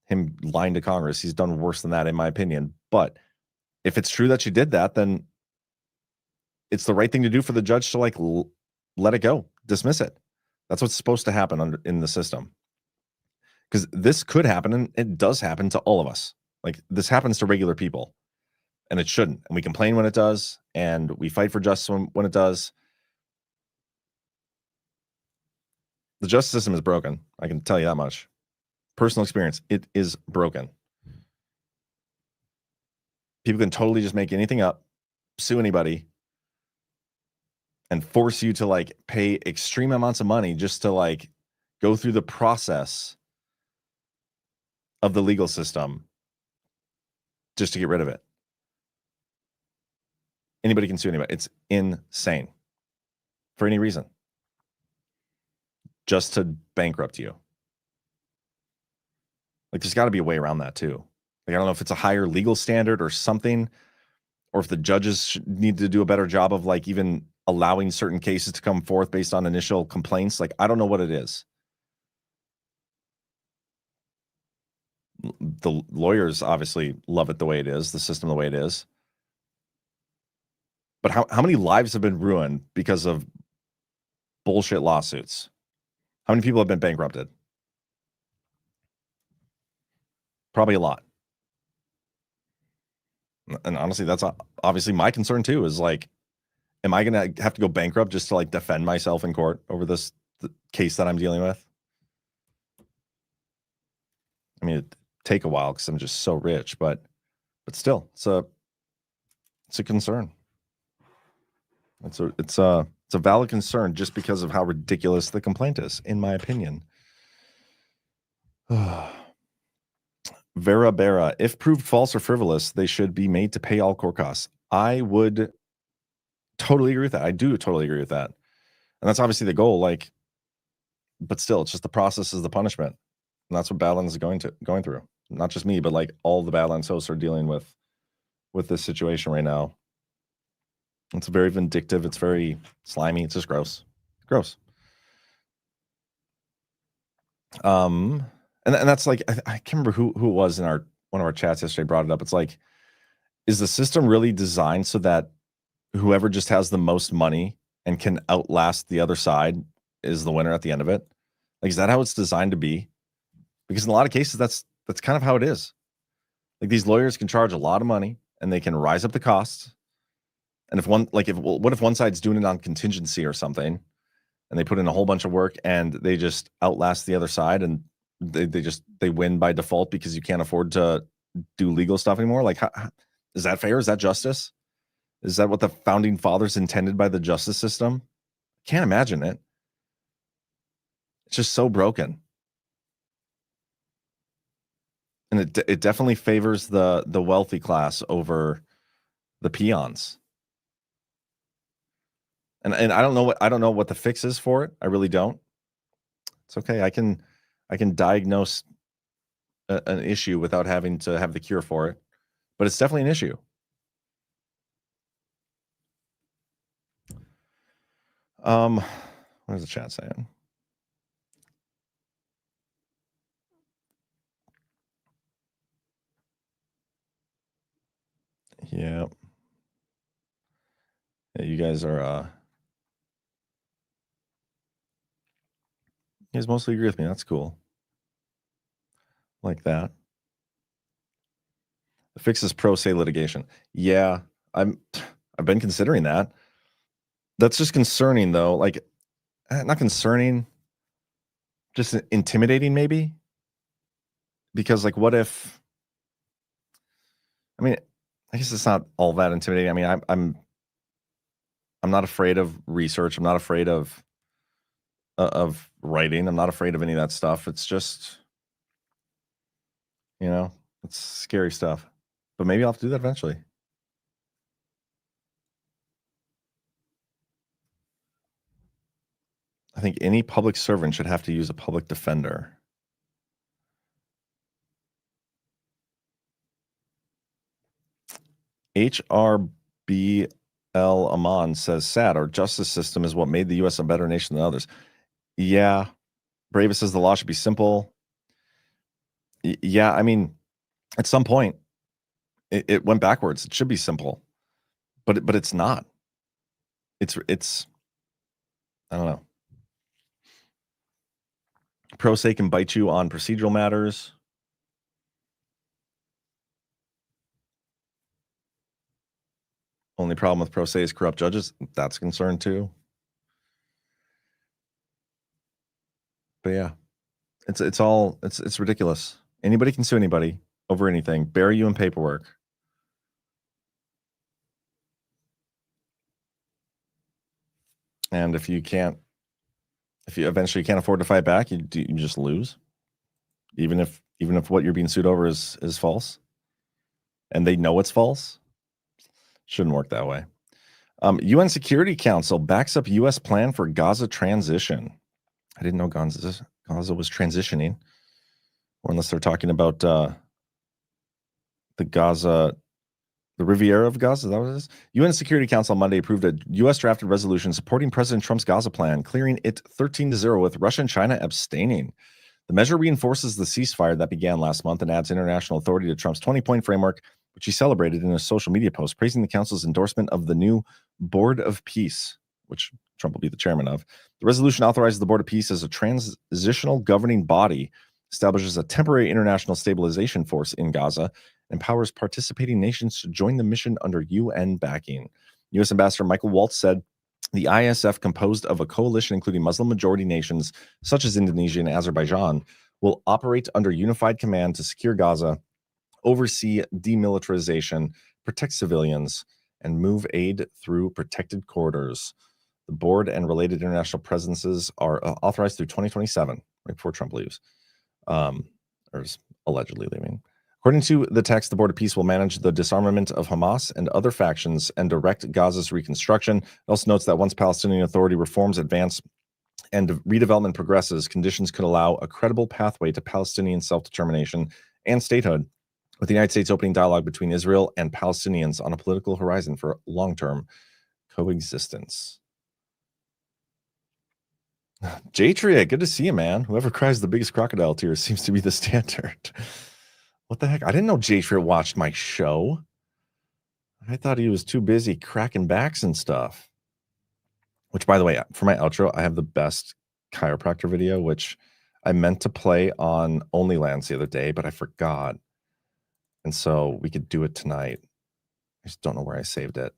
Him lying to Congress, he's done worse than that, in my opinion. But if it's true that she did that, then it's the right thing to do for the judge to like let it go, dismiss it. That's what's supposed to happen in the system. Because this could happen, and it does happen to all of us. Like, this happens to regular people, and it shouldn't. And we complain when it does, and we fight for justice when it does. The justice system is broken. I can tell you that much. Personal experience, it is broken. People can totally just make anything up, sue anybody, and force you to like pay extreme amounts of money just to like go through the process of the legal system just to get rid of it. Anybody can sue anybody. It's insane for any reason, just to bankrupt you. Like, there's got to be a way around that too. Like, I don't know if it's a higher legal standard or something, or if the judges need to do a better job of like even allowing certain cases to come forth based on initial complaints. Like, I don't know what it is. The lawyers obviously love it the way it is, the system the way it is. But how many lives have been ruined because of bullshit lawsuits? How many people have been bankrupted? Probably a lot. And honestly, that's obviously my concern too, is like, am I going to have to go bankrupt just to like defend myself in court over the case that I'm dealing with? I mean, it'd take a while because I'm just so rich, but still, it's a concern. It's a valid concern just because of how ridiculous the complaint is, in my opinion. Vera Bera, if proved false or frivolous, they should be made to pay all court costs. I would totally agree with that. I do totally agree with that. And that's obviously the goal, like, but still, it's just the process is the punishment. And that's what Badlands is going through. Not just me, but like all the Badlands hosts are dealing with this situation right now. It's very vindictive. It's very slimy. It's just gross. Gross. And that's like, I can't remember who it was in one of our chats yesterday brought it up. It's like, is the system really designed so that whoever just has the most money and can outlast the other side is the winner at the end of it? Like, is that how it's designed to be? Because in a lot of cases, that's kind of how it is. Like, these lawyers can charge a lot of money and they can rise up the costs. And what if one side's doing it on contingency or something, and they put in a whole bunch of work and they just outlast the other side and they win by default because you can't afford to do legal stuff anymore? Like, is that fair? Is that justice? Is that what the founding fathers intended by the justice system? Can't imagine it. It's just so broken. And it definitely favors the wealthy class over the peons. And I don't know what the fix is for it. I really don't. It's okay. I can diagnose an issue without having to have the cure for it, but it's definitely an issue. What is the chat saying? Yeah. You guys are you guys mostly agree with me. That's cool. Like that. The fix is pro se litigation. Yeah, I've been considering that. That's just concerning though. Like, not concerning, just intimidating maybe. Because like, what if? I mean, I guess it's not all that intimidating. I mean, I'm not afraid of research. I'm not afraid of writing. I'm not afraid of any of that stuff. It's just, it's scary stuff. But maybe I'll have to do that eventually. I think any public servant should have to use a public defender. HRBL Aman says, sad, our justice system is what made the U.S. a better nation than others. Yeah. Bravest says the law should be simple. Yeah, I mean, at some point, it went backwards. It should be simple, but it's not. It's I don't know. Pro se can bite you on procedural matters. Only problem with pro se is corrupt judges. That's a concern too. But yeah, it's ridiculous. Anybody can sue anybody over anything. Bury you in paperwork. And if you eventually can't afford to fight back, you just lose. Even if what you're being sued over is false, and they know it's false, shouldn't work that way. UN Security Council backs up U.S. plan for Gaza transition. I didn't know Gaza was transitioning, or unless they're talking about the Riviera of Gaza. Is that what it is? UN Security Council on Monday approved a U.S. drafted resolution supporting President Trump's Gaza plan, clearing it 13-0 with Russia and China abstaining. The measure reinforces the ceasefire that began last month and adds international authority to Trump's 20-point framework, which he celebrated in a social media post, praising the council's endorsement of the new Board of Peace, which Trump will be the chairman of. The resolution authorizes the Board of Peace as a transitional governing body, establishes a temporary international stabilization force in Gaza, empowers participating nations to join the mission under UN backing. U.S. Ambassador Michael Waltz said the ISF, composed of a coalition including Muslim-majority nations such as Indonesia and Azerbaijan, will operate under unified command to secure Gaza, oversee demilitarization, protect civilians, and move aid through protected corridors. The board and related international presences are authorized through 2027, right before Trump leaves, or is allegedly leaving. According to the text, the Board of Peace will manage the disarmament of Hamas and other factions and direct Gaza's reconstruction. It also notes that once Palestinian Authority reforms advance and redevelopment progresses, conditions could allow a credible pathway to Palestinian self-determination and statehood, with the United States opening dialogue between Israel and Palestinians on a political horizon for long-term coexistence. Jatria, good to see you, man. Whoever cries the biggest crocodile tears seems to be the standard. What the heck? I didn't know Jatria watched my show. I thought he was too busy cracking backs and stuff. Which, by the way, for my outro, I have the best chiropractor video, which I meant to play on OnlyLands the other day, but I forgot. And so we could do it tonight. I just don't know where I saved it.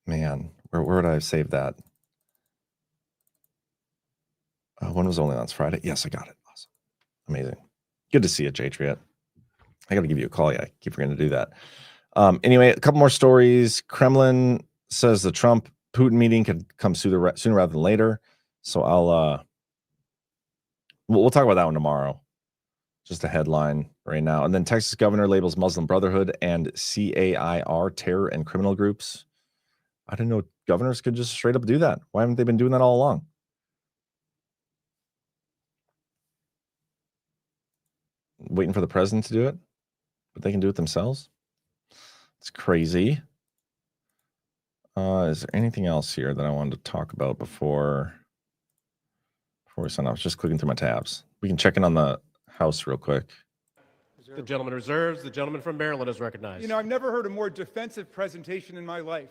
Man, where would I have saved that? When was OnlyLands? Friday? Yes, I got it. Awesome. Amazing. Good to see you, Jatriot. I got to give you a call. Yeah, I keep forgetting to do that. Anyway, a couple more stories. Kremlin says the Trump-Putin meeting could come sooner rather than later. So we'll talk about that one tomorrow. Just a headline right now. And then Texas governor labels Muslim Brotherhood and CAIR terror and criminal groups. I didn't know governors could just straight up do that. Why haven't they been doing that all along? Waiting for the president to do it, but they can do it themselves. It's crazy. Is there anything else here that I wanted to talk about before we sign off? I was just clicking through my tabs. We can check in on the House real quick. The gentleman reserves. The gentleman from Maryland is recognized. You know, I've never heard a more defensive presentation in my life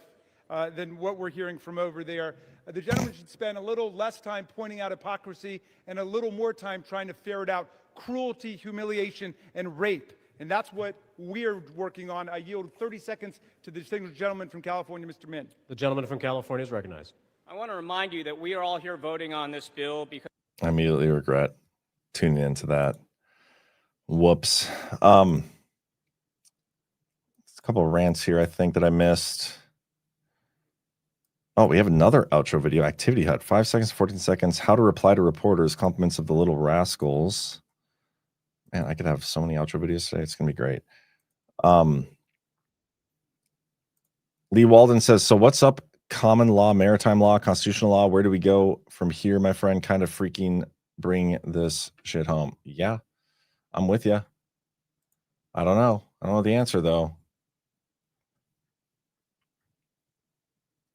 than what we're hearing from over there. The gentleman should spend a little less time pointing out hypocrisy and a little more time trying to ferret out cruelty, humiliation, and rape. And that's what we're working on. I yield 30 seconds to the distinguished gentleman from California, Mr. Min. The gentleman from California is recognized. I want to remind you that we are all here voting on this bill because I immediately regret tuning into that. Whoops. A couple of rants here, I think, that I missed. Oh, we have another outro video. Activity Hut. 5 seconds, 14 seconds. How to reply to reporters. Compliments of the Little Rascals. Man, I could have so many outro videos today. It's going to be great. Lee Walden says, so what's up? Common law, maritime law, constitutional law. Where do we go from here, my friend? Kind of freaking bring this shit home. Yeah, I'm with you. I don't know. I don't know the answer, though.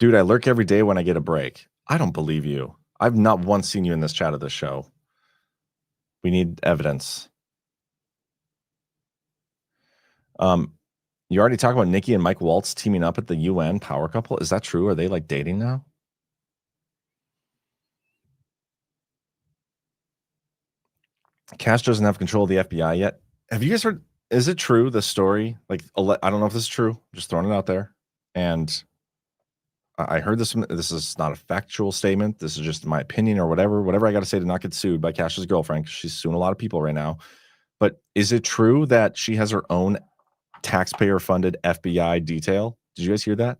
Dude, I lurk every day when I get a break. I don't believe you. I've not once seen you in this chat of this show. We need evidence. You already talked about Nikki and Mike Waltz teaming up at the UN power couple. Is that true? Are they like dating now? Cash doesn't have control of the FBI yet. Have you guys heard? Is it true, the story? Like, I don't know if this is true. I'm just throwing it out there. And I heard this. This is not a factual statement. This is just my opinion or whatever I got to say to not get sued by Cash's girlfriend, because she's suing a lot of people right now. But is it true that she has her own taxpayer-funded FBI detail? Did you guys hear that?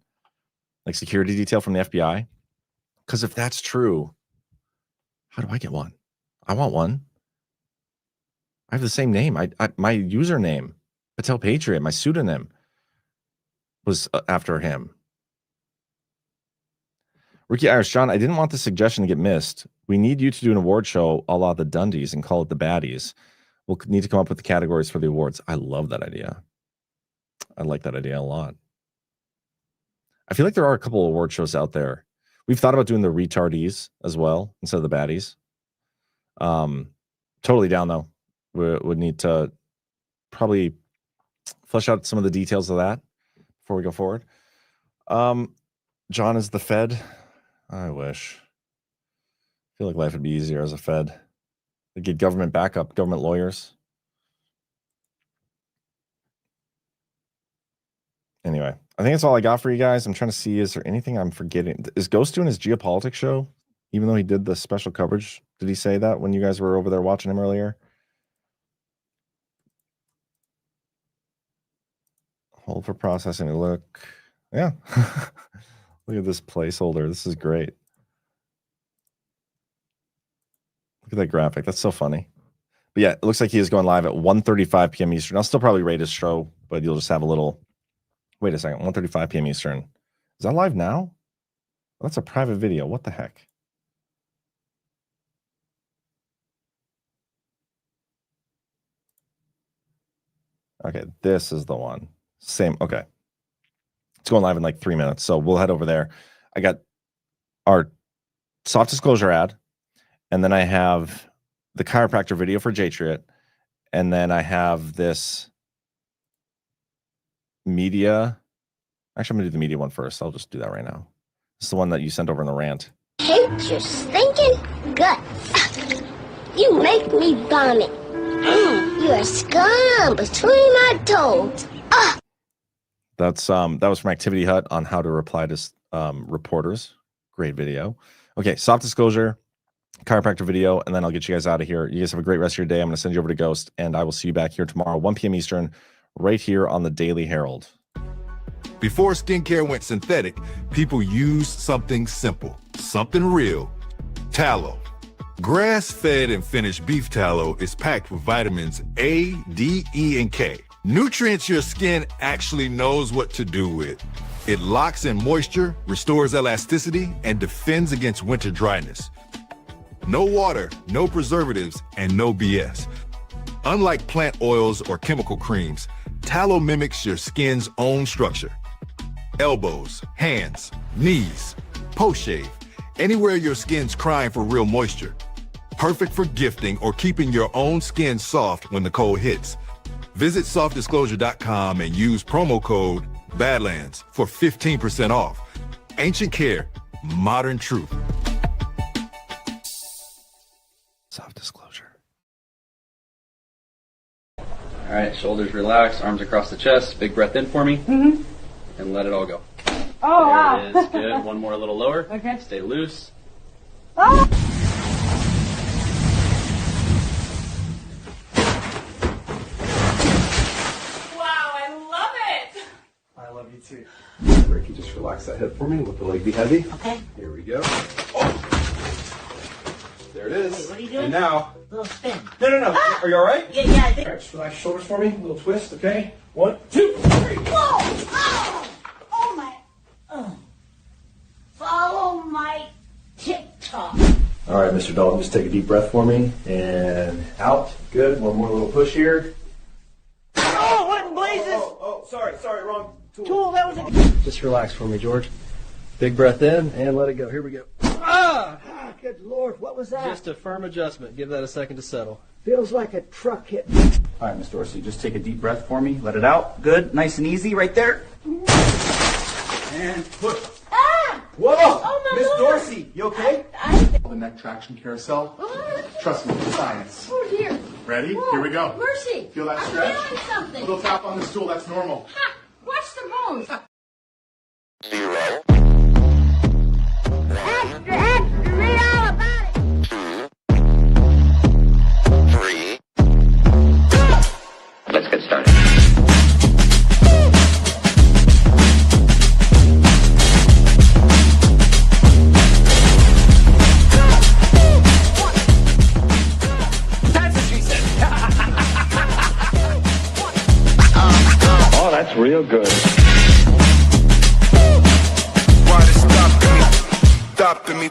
Like security detail from the FBI? Because if that's true, how do I get one? I want one. I have the same name. My username, Patel Patriot, my pseudonym was after him. Ricky Irish, John, I didn't want the suggestion to get missed. We need you to do an award show a la the Dundies and call it the Baddies. We'll need to come up with the categories for the awards. I love that idea. I like that idea a lot. I feel like there are a couple of award shows out there. We've thought about doing the retardees as well instead of the baddies. Totally down, though. We would need to probably flesh out some of the details of that before we go forward. John is the Fed. I wish. I feel like life would be easier as a Fed. They get government backup, government lawyers. Anyway, I think that's all I got for you guys. I'm trying to see, is there anything I'm forgetting? Is Ghost doing his geopolitics show? Even though he did the special coverage, did he say that when you guys were over there watching him earlier? Hold for processing. Look. Yeah. Look at this placeholder. This is great. Look at that graphic. That's so funny. But yeah, it looks like he is going live at 1:35 p.m. Eastern. I'll still probably rate his show, but you'll just have a little... Wait a second. 1:35 p.m. Eastern. Is that live now? That's a private video. What the heck? Okay, this is the one. Same. Okay. It's going live in like 3 minutes. So we'll head over there. I got our soft disclosure ad. And then I have the chiropractor video for Jatriot. And then I have this media. Actually, I'm going to do the media one first. I'll just do that right now. This is the one that you sent over in the rant. Hate your stinking guts. You make me vomit. You're a scum between my toes. That was from Activity Hut on how to reply to reporters. Great video. Okay, soft disclosure, chiropractor video, and then I'll get you guys out of here. You guys have a great rest of your day. I'm going to send you over to Ghost, and I will see you back here tomorrow, 1 p.m. Eastern, right here on the Daily Herold. Before skincare went synthetic, people used something simple, something real, tallow. Grass-fed and finished beef tallow is packed with vitamins A, D, E, and K. Nutrients your skin actually knows what to do with. It locks in moisture, restores elasticity, and defends against winter dryness. No water, no preservatives, and no BS. Unlike plant oils or chemical creams, tallow mimics your skin's own structure. Elbows, hands, knees, post-shave, anywhere your skin's crying for real moisture. Perfect for gifting or keeping your own skin soft when the cold hits. Visit softdisclosure.com and use promo code Badlands for 15% off. Ancient care, modern truth. Soft disclosure. All right, shoulders relaxed, arms across the chest, big breath in for me, and let it all go. Oh, wow. There it is, good. One more a little lower. Okay. Stay loose. Oh. I love you too. Ricky, just relax that hip for me. Let the leg be heavy. Okay. Here we go. Oh. There it is. Wait, what are you doing? And now. Little spin. No. Ah! Are you all right? Yeah, I think. All right, just relax your shoulders for me. A little twist, okay? 1, 2, 3. Whoa! Oh! Oh my. Oh. Follow my TikTok. All right, Mr. Dalton, just take a deep breath for me. And out. Good. One more little push here. Oh, what in blazes? Oh, sorry, wrong Tool, that was a... Just relax for me, George. Big breath in and let it go. Here we go. Ah, good Lord, what was that? Just a firm adjustment. Give that a second to settle. Feels like a truck hit me. All right, Miss Dorsey, just take a deep breath for me. Let it out. Good. Nice and easy right there. And push. Ah! Whoa! Oh, my Miss Lord. Dorsey, you okay? The neck traction carousel. Trust me, it's science. Oh, dear. Ready? Whoa, Here we go. Mercy. Feel that I'm stretch? feeling something. Little tap on the stool, that's normal. Ha! Watch the bones. Extra, read all about it. 3. Let's get started. That's what she said. Oh, that's real good. Why they stopping me?